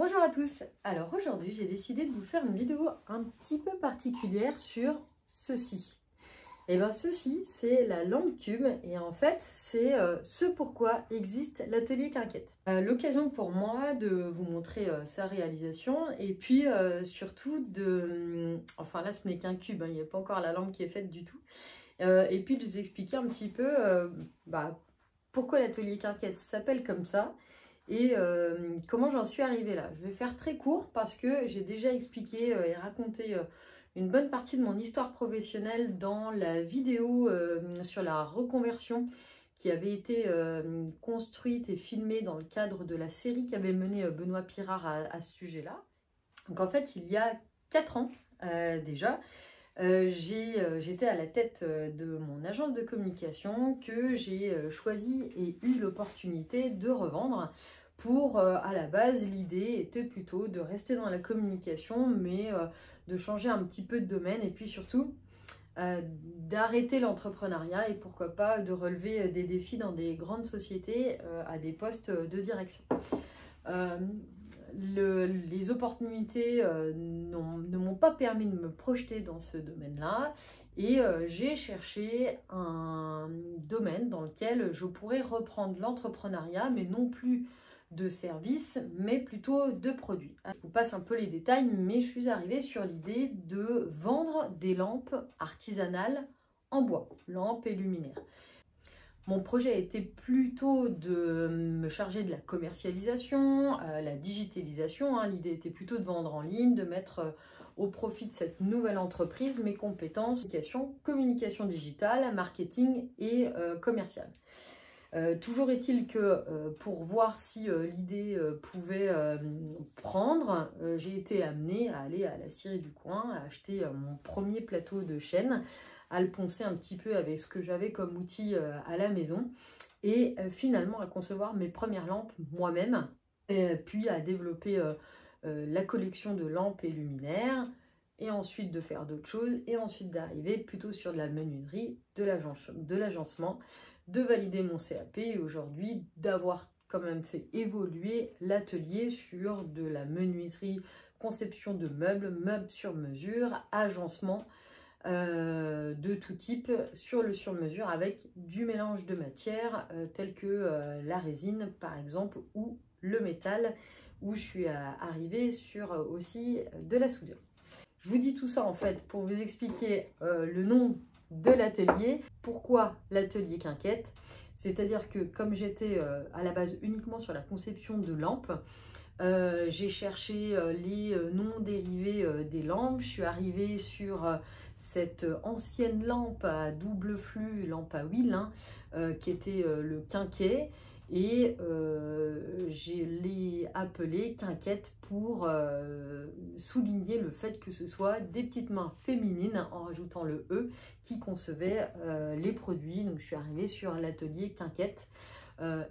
Bonjour à tous. Alors aujourd'hui j'ai décidé de vous faire une vidéo un petit peu particulière sur ceci. Et bien ceci c'est la lampe cube et en fait c'est ce pourquoi existe l'atelier Quinquette. L'occasion pour moi de vous montrer sa réalisation et puis surtout de... Enfin là ce n'est qu'un cube, hein, il n'y a pas encore la lampe qui est faite du tout. Et puis de vous expliquer un petit peu pourquoi l'atelier Quinquette s'appelle comme ça. Et comment j'en suis arrivée là. Je vais faire très court parce que j'ai déjà expliqué et raconté une bonne partie de mon histoire professionnelle dans la vidéo sur la reconversion qui avait été construite et filmée dans le cadre de la série qu'avait menée Benoît Pirard à ce sujet-là. Donc en fait, il y a 4 ans déjà, j'étais à la tête de mon agence de communication que j'ai choisi et eu l'opportunité de revendre. Pour, à la base, l'idée était plutôt de rester dans la communication, mais de changer un petit peu de domaine et puis surtout d'arrêter l'entrepreneuriat et pourquoi pas de relever des défis dans des grandes sociétés à des postes de direction. Les opportunités ne m'ont pas permis de me projeter dans ce domaine-là et j'ai cherché un domaine dans lequel je pourrais reprendre l'entrepreneuriat, mais non plus de services, mais plutôt de produits. Je vous passe un peu les détails, mais je suis arrivée sur l'idée de vendre des lampes artisanales en bois, lampes et luminaires. Mon projet était plutôt de me charger de la commercialisation, la digitalisation. L'idée était plutôt de vendre en ligne, de mettre au profit de cette nouvelle entreprise mes compétences communication digitale, marketing et commercial. Toujours est-il que pour voir si l'idée pouvait prendre, j'ai été amenée à aller à la scierie du coin, à acheter mon premier plateau de chêne, à le poncer un petit peu avec ce que j'avais comme outil à la maison et finalement à concevoir mes premières lampes moi-même, puis à développer la collection de lampes et luminaires et ensuite de faire d'autres choses et ensuite d'arriver plutôt sur de la menuiserie, de l'agencement, de valider mon CAP et aujourd'hui d'avoir quand même fait évoluer l'atelier sur de la menuiserie, conception de meubles, meubles sur mesure, agencement de tout type sur le sur-mesure avec du mélange de matières telles que la résine par exemple ou le métal où je suis arrivée sur aussi de la soudure. Je vous dis tout ça en fait pour vous expliquer le nom de l'atelier. Pourquoi l'atelier Quinquette? C'est-à-dire que comme j'étais à la base uniquement sur la conception de lampes, j'ai cherché les noms dérivés des lampes. Je suis arrivée sur cette ancienne lampe à double flux, lampe à huile, qui était le Quinquet. Et je l'ai appelé Quinquette pour souligner le fait que ce soit des petites mains féminines, en rajoutant le E, qui concevaient les produits. Donc je suis arrivée sur l'atelier Quinquette.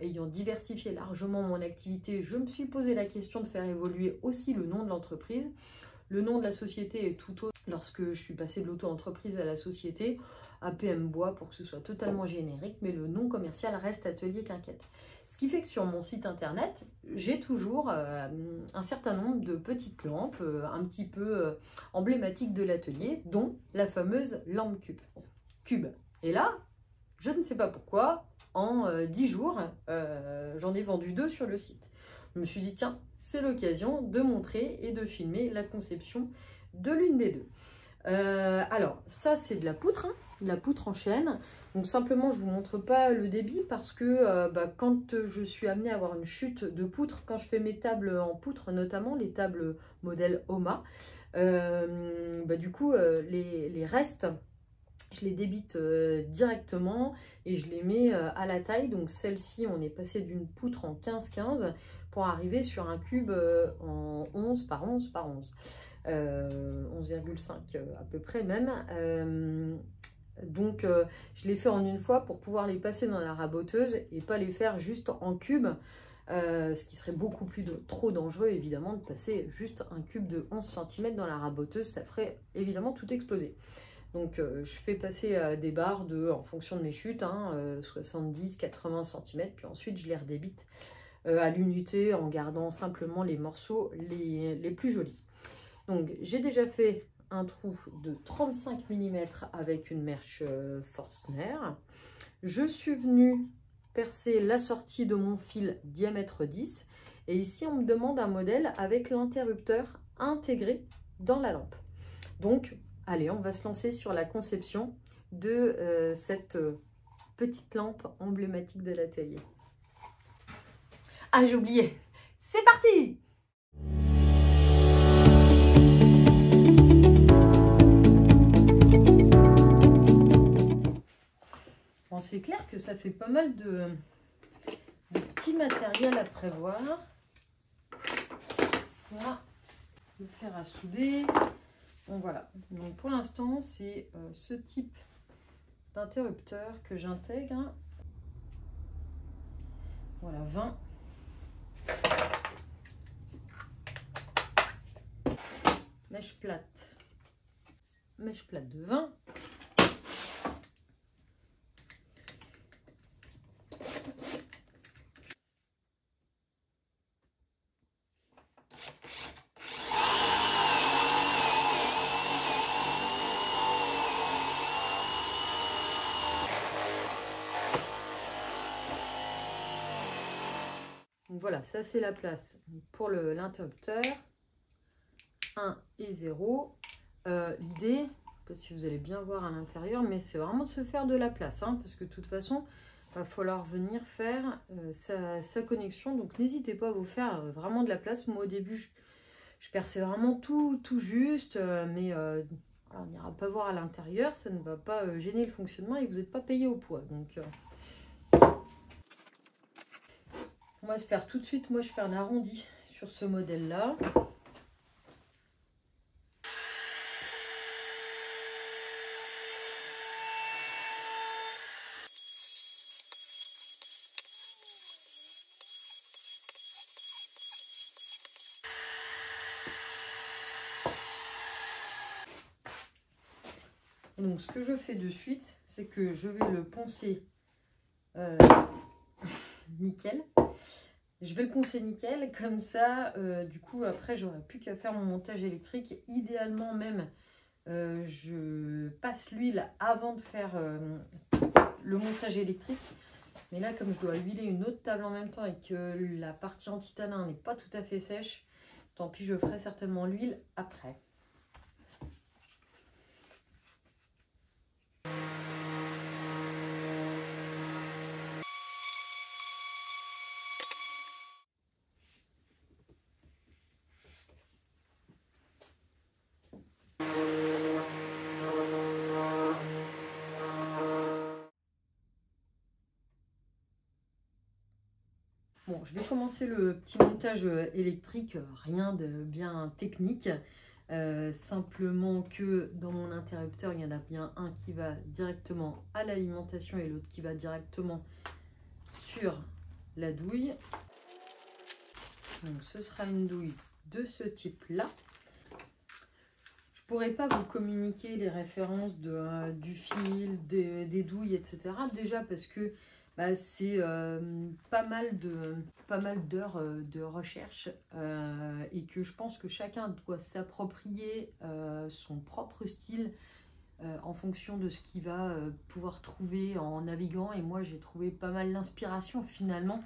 Ayant diversifié largement mon activité, je me suis posé la question de faire évoluer aussi le nom de l'entreprise. Le nom de la société est tout autre lorsque je suis passée de l'auto-entreprise à la société, APM Bois pour que ce soit totalement générique, mais le nom commercial reste Atelier Quinquette. Ce qui fait que sur mon site internet, j'ai toujours un certain nombre de petites lampes un petit peu emblématiques de l'atelier, dont la fameuse lampe cube. Et là, je ne sais pas pourquoi, en 10 jours, j'en ai vendu 2 sur le site. Je me suis dit, tiens, c'est l'occasion de montrer et de filmer la conception de l'une des deux. Alors, ça c'est de la poutre en chêne. Donc simplement, je ne vous montre pas le débit parce que quand je suis amenée à avoir une chute de poutre, quand je fais mes tables en poutre, notamment les tables modèle Oma, du coup, les restes, je les débite directement et je les mets à la taille. Donc celle-ci, on est passé d'une poutre en 15-15 pour arriver sur un cube en 11 par 11 par 11. 11,5 à peu près même. Donc je les fais en une fois pour pouvoir les passer dans la raboteuse et pas les faire juste en cube. Ce qui serait beaucoup trop dangereux évidemment de passer juste un cube de 11 cm dans la raboteuse, ça ferait évidemment tout exploser. Donc je fais passer des barres en fonction de mes chutes, 70-80 cm, puis ensuite je les redébite à l'unité en gardant simplement les morceaux les plus jolis. Donc j'ai déjà fait un trou de 35 mm avec une mèche Forstner. Je suis venue percer la sortie de mon fil diamètre 10 et ici on me demande un modèle avec l'interrupteur intégré dans la lampe. Donc allez, on va se lancer sur la conception de cette petite lampe emblématique de l'atelier. Ah, j'ai oublié, c'est parti! Bon, c'est clair que ça fait pas mal de petit matériel à prévoir. Ça, le fer à souder. Bon, voilà. Donc pour l'instant, c'est ce type d'interrupteur que j'intègre. Voilà, 20. Mèche plate. Mèche plate de 20. Donc voilà, ça c'est la place pour l'interrupteur 1 et 0. L'idée, je ne sais pas si vous allez bien voir à l'intérieur, mais c'est vraiment de se faire de la place, hein, parce que de toute façon, il va falloir venir faire sa connexion. Donc n'hésitez pas à vous faire vraiment de la place. Moi au début, je perçais vraiment tout juste, mais on n'ira pas voir à l'intérieur, ça ne va pas gêner le fonctionnement et vous n'êtes pas payé au poids. Donc on va se faire tout de suite, moi je fais un arrondi sur ce modèle-là. Et donc ce que je fais de suite, c'est que je vais le poncer nickel. Je vais le poncer nickel, comme ça, du coup, après, j'aurai plus qu'à faire mon montage électrique. Idéalement même, je passe l'huile avant de faire le montage électrique. Mais là, comme je dois huiler une autre table en même temps et que la partie anti-tanin n'est pas tout à fait sèche, tant pis, je ferai certainement l'huile après. Bon, je vais commencer le petit montage électrique, rien de bien technique. Simplement que dans mon interrupteur, il y en a bien un qui va directement à l'alimentation et l'autre qui va directement sur la douille. Donc ce sera une douille de ce type-là. Je ne pourrai pas vous communiquer les références du fil, des douilles, etc. Déjà parce que c'est pas mal d'heures de recherche et que je pense que chacun doit s'approprier son propre style en fonction de ce qu'il va pouvoir trouver en naviguant. Et moi j'ai trouvé pas mal d'inspiration finalement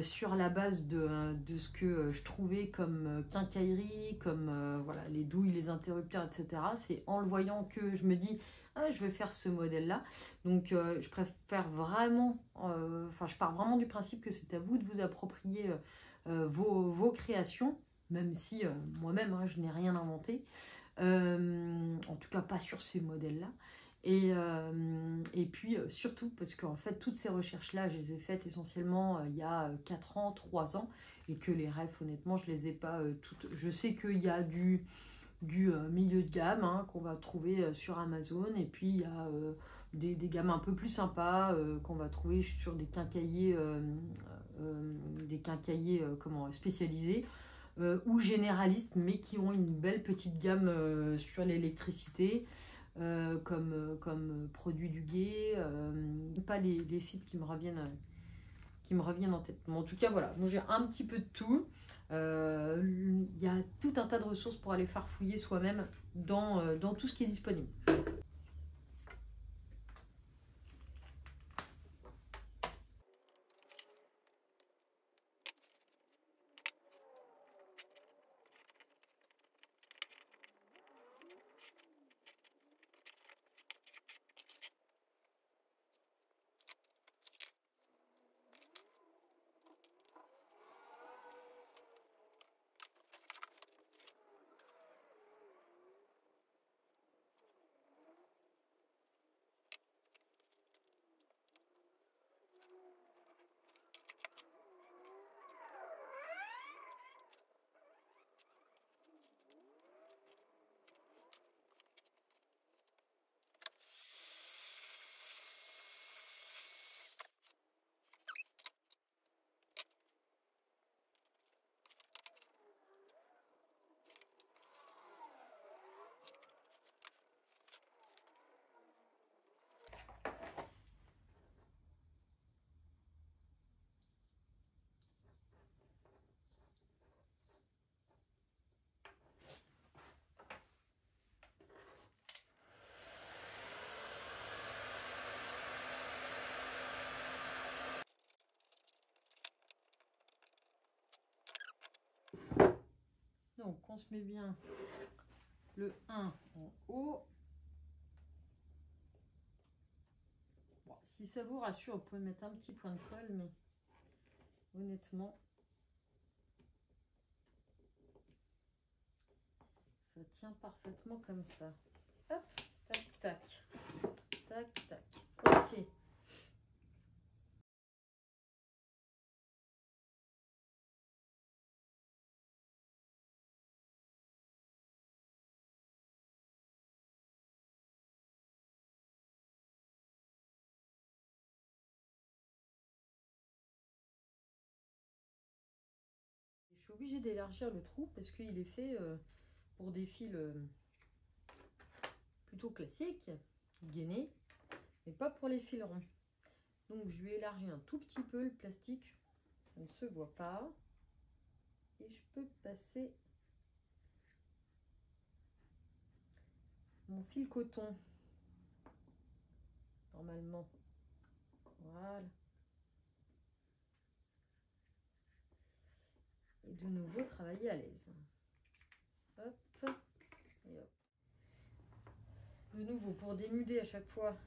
sur la base de ce que je trouvais comme quincaillerie, comme voilà, les douilles, les interrupteurs, etc. C'est en le voyant que je me dis ah, je vais faire ce modèle là. Donc je préfère vraiment, je pars vraiment du principe que c'est à vous de vous approprier vos créations, même si moi-même je n'ai rien inventé, en tout cas pas sur ces modèles là. Et puis surtout parce qu'en fait toutes ces recherches là je les ai faites essentiellement il y a 4 ans, 3 ans et que les rêves honnêtement je les ai pas toutes. Je sais qu'il y a du milieu de gamme qu'on va trouver sur Amazon et puis il y a des gammes un peu plus sympas qu'on va trouver sur des quincailliers, spécialisés ou généralistes mais qui ont une belle petite gamme sur l'électricité. Comme Produit du Guet, pas les sites qui me reviennent qui me reviennent en tête. Mais en tout cas, voilà, moi j'ai un petit peu de tout. Il y a tout un tas de ressources pour aller farfouiller soi-même dans tout ce qui est disponible. Donc on se met bien le 1 en haut. Bon, si ça vous rassure, vous pouvez mettre un petit point de colle, mais honnêtement, ça tient parfaitement comme ça. Hop, tac, tac, tac, tac. Ok. Je suis obligée d'élargir le trou parce qu'il est fait pour des fils plutôt classiques, gainés, mais pas pour les fils ronds. Donc je vais élargir un tout petit peu le plastique, ça ne se voit pas. Et je peux passer mon fil coton, normalement. Voilà. Et de nouveau travailler à l'aise. Hop, et hop. De nouveau, pour dénuder à chaque fois,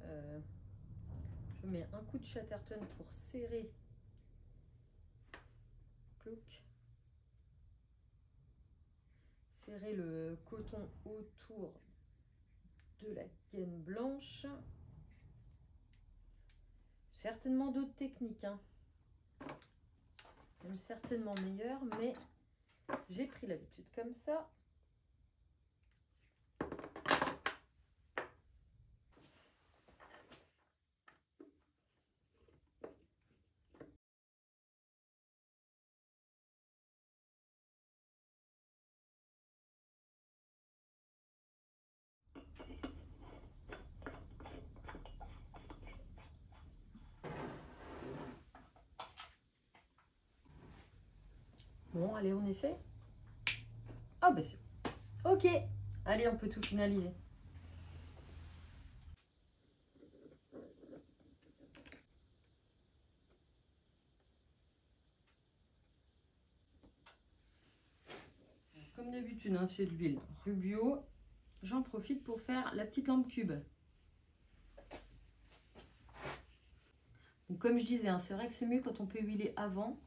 je mets un coup de Chatterton pour serrer. Clouc. Serrer le coton autour de la gaine blanche. Certainement d'autres techniques, hein. Même certainement meilleures, mais j'ai pris l'habitude comme ça. Bon, allez, on essaie. Ah, ben c'est bon. Ok, allez, on peut tout finaliser. Comme d'habitude, hein, c'est de l'huile Rubio. J'en profite pour faire la petite lampe cube. Donc, comme je disais, hein, c'est vrai que c'est mieux quand on peut huiler avant.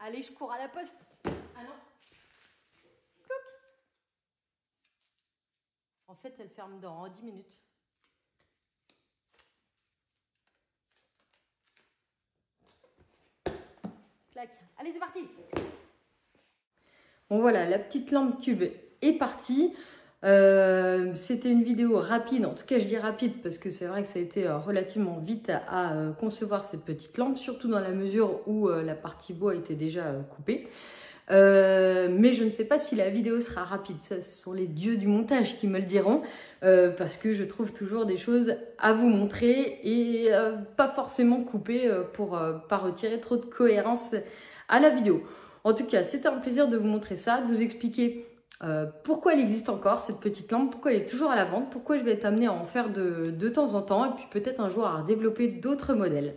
Allez, je cours à la poste. Ah non. Clouc. En fait, elle ferme dans 10 minutes. Clac. Allez, c'est parti. Bon voilà, la petite lampe cube est partie. C'était une vidéo rapide, en tout cas je dis rapide parce que c'est vrai que ça a été relativement vite à concevoir cette petite lampe, surtout dans la mesure où la partie bois était déjà coupée. Mais je ne sais pas si la vidéo sera rapide, ça ce sont les dieux du montage qui me le diront, parce que je trouve toujours des choses à vous montrer et pas forcément coupées pour pas retirer trop de cohérence à la vidéo. En tout cas, c'était un plaisir de vous montrer ça, de vous expliquer pourquoi elle existe encore, cette petite lampe, pourquoi elle est toujours à la vente, pourquoi je vais être amenée à en faire de temps en temps, et puis peut-être un jour à développer d'autres modèles.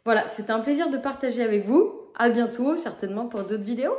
Voilà, c'était un plaisir de partager avec vous. À bientôt, certainement pour d'autres vidéos.